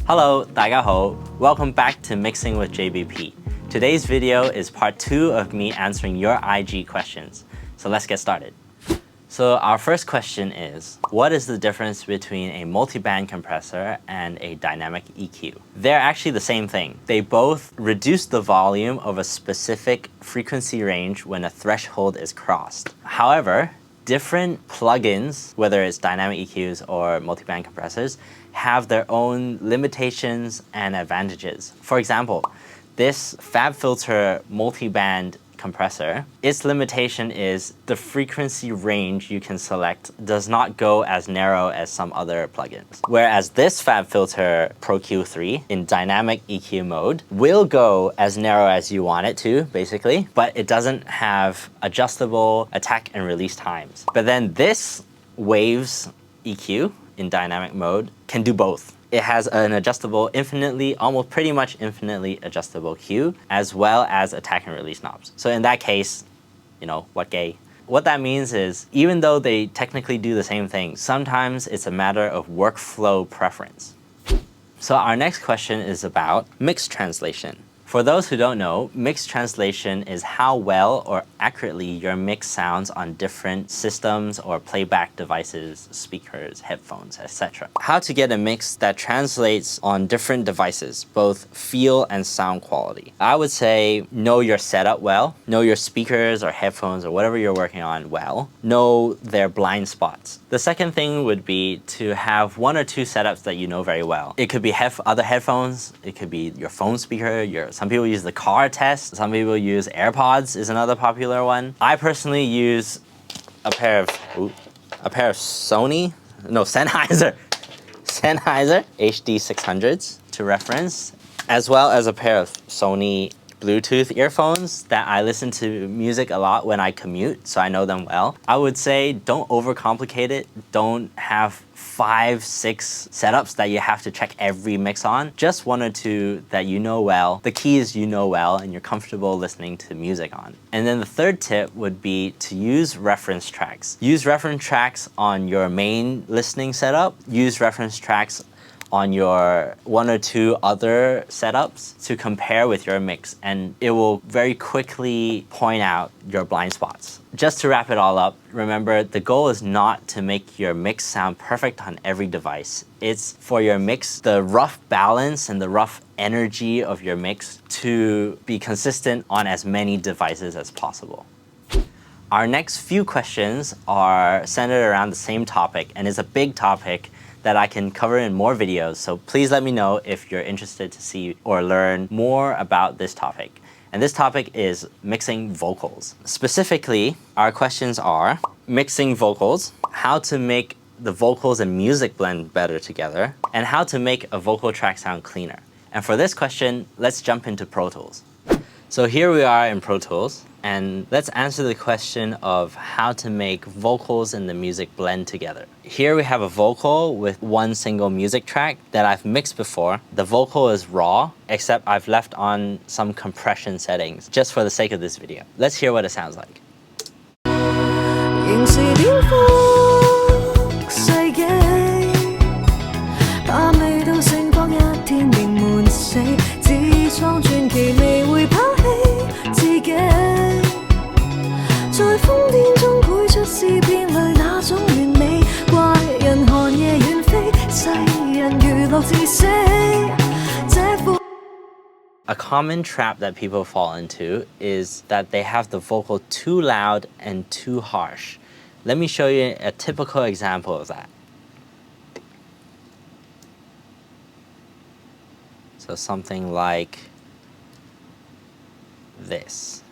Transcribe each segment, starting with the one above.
Hello, 大家好. Welcome back to Mixing with JBP. Today's video is part 2 of me answering your IG questions. So let's get started. So our first question is, what is the difference between a multiband compressor and a dynamic EQ? They're actually the same thing. They both reduce the volume of a specific frequency range when a threshold is crossed. However, different plugins, whether it's dynamic EQs or multiband compressors, have their own limitations and advantages. For example, this FabFilter multiband compressor, its limitation is the frequency range you can select does not go as narrow as some other plugins. Whereas this FabFilter Pro Q3 in dynamic EQ mode will go as narrow as you want it to, basically, but it doesn't have adjustable attack and release times. But then this Waves EQ in dynamic mode can do both. It has an adjustable almost pretty much infinitely adjustable Q, as well as attack and release knobs. So in that case, what gay? What that means is, even though they technically do the same thing, sometimes it's a matter of workflow preference. So our next question is about mix translation. For those who don't know, mix translation is how well or accurately your mix sounds on different systems or playback devices, speakers, headphones, etc. How to get a mix that translates on different devices, both feel and sound quality. I would say know your setup well, know your speakers or headphones or whatever you're working on well, know their blind spots. The second thing would be to have 1 or 2 setups that you know very well. It could be other headphones, it could be your phone speaker, some people use the car test, some people use AirPods is another popular one. I personally use a pair of Sennheiser HD600s to reference, as well as a pair of Sony Bluetooth earphones that I listen to music a lot when I commute, so I know them well. I would say don't overcomplicate it. Don't have 5, 6 setups that you have to check every mix on. Just 1 or 2 that you know well. The keys you know well and you're comfortable listening to music on. And then the third tip would be to use reference tracks. Use reference tracks on your main listening setup. Use reference tracks on your 1 or 2 other setups to compare with your mix, and it will very quickly point out your blind spots. Just to wrap it all up, remember the goal is not to make your mix sound perfect on every device. It's for your mix, the rough balance and the rough energy of your mix to be consistent on as many devices as possible. Our next few questions are centered around the same topic, and it's a big topic that I can cover in more videos, so please let me know if you're interested to see or learn more about this topic. And this topic is mixing vocals. Specifically, our questions are mixing vocals, how to make the vocals and music blend better together, and how to make a vocal track sound cleaner. And for this question, let's jump into Pro Tools. So here we are in Pro Tools, and let's answer the question of how to make vocals and the music blend together. Here we have a vocal with 1 single music track that I've mixed before. The vocal is raw, except I've left on some compression settings just for the sake of this video. Let's hear what it sounds like. A common trap that people fall into is that they have the vocal too loud and too harsh. Let me show you a typical example of that. So something like this.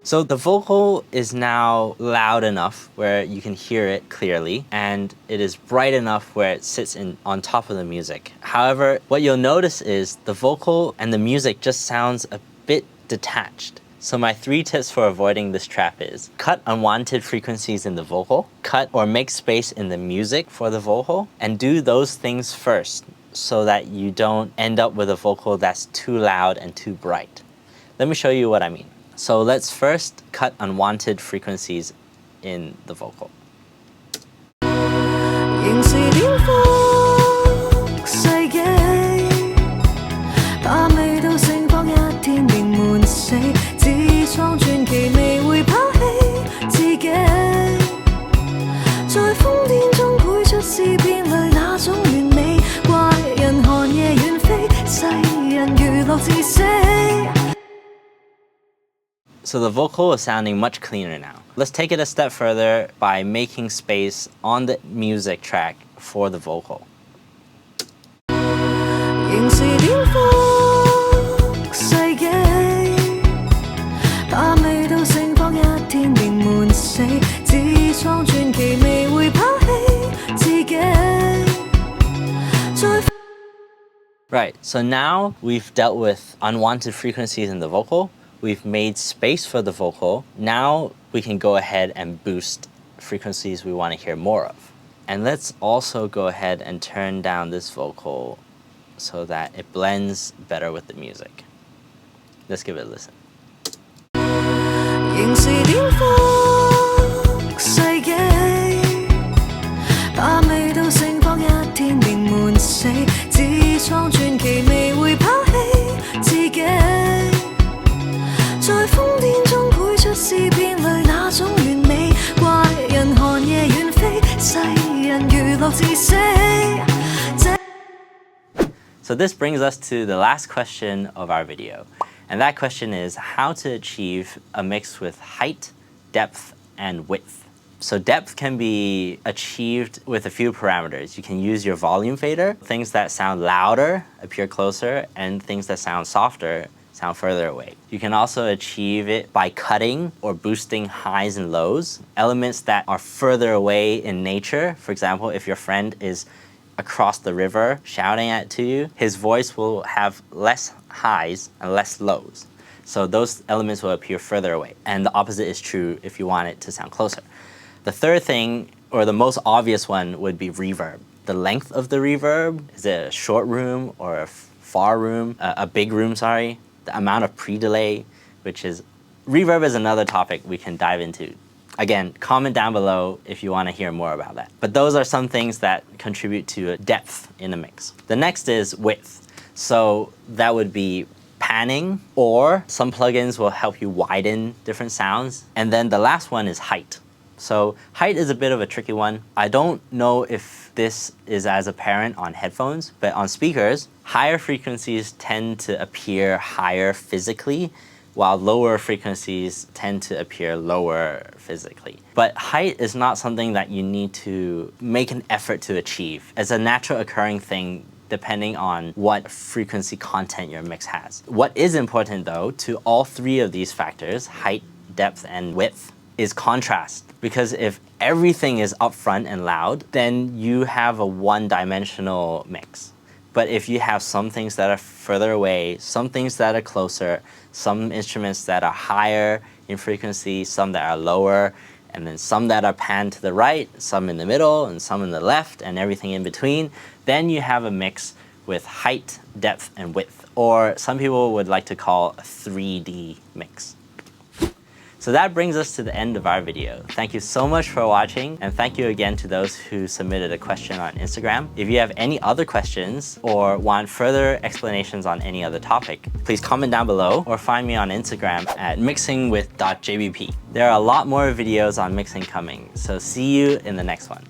So the vocal is now loud enough where you can hear it clearly, and it is bright enough where it sits on top of the music. However, what you'll notice is the vocal and the music just sounds a bit detached. So my 3 tips for avoiding this trap is cut unwanted frequencies in the vocal, cut or make space in the music for the vocal, and do those things first so that you don't end up with a vocal that's too loud and too bright. Let me show you what I mean. So let's first cut unwanted frequencies in the vocal. So the vocal is sounding much cleaner now. Let's take it a step further by making space on the music track for the vocal. Right, so now we've dealt with unwanted frequencies in the vocal. We've made space for the vocal. Now we can go ahead and boost frequencies we want to hear more of. And let's also go ahead and turn down this vocal so that it blends better with the music. Let's give it a listen. So this brings us to the last question of our video. And that question is how to achieve a mix with height, depth, and width. So depth can be achieved with a few parameters. You can use your volume fader. Things that sound louder appear closer, and things that sound softer sound further away. You can also achieve it by cutting or boosting highs and lows. Elements that are further away in nature, for example, if your friend is across the river shouting to you, his voice will have less highs and less lows. So those elements will appear further away. And the opposite is true if you want it to sound closer. The third thing, or the most obvious one, would be reverb. The length of the reverb, is it a short room or a far room, a big room, sorry. The amount of pre-delay, which is, reverb is another topic we can dive into. Again, comment down below if you want to hear more about that. But those are some things that contribute to depth in a mix. The next is width. So that would be panning, or some plugins will help you widen different sounds. And then the last one is height. So height is a bit of a tricky one. I don't know if this is as apparent on headphones, but on speakers, higher frequencies tend to appear higher physically, while lower frequencies tend to appear lower physically. But height is not something that you need to make an effort to achieve. It's a natural occurring thing depending on what frequency content your mix has. What is important though to all 3 of these factors, height, depth, and width, is contrast. Because if everything is upfront and loud, then you have a one-dimensional mix. But if you have some things that are further away, some things that are closer, some instruments that are higher in frequency, some that are lower, and then some that are panned to the right, some in the middle, and some in the left, and everything in between, then you have a mix with height, depth, and width, or some people would like to call a 3D mix. So that brings us to the end of our video. Thank you so much for watching, and thank you again to those who submitted a question on Instagram. If you have any other questions or want further explanations on any other topic, please comment down below or find me on Instagram at mixingwith.jbp. There are a lot more videos on mixing coming, so see you in the next one.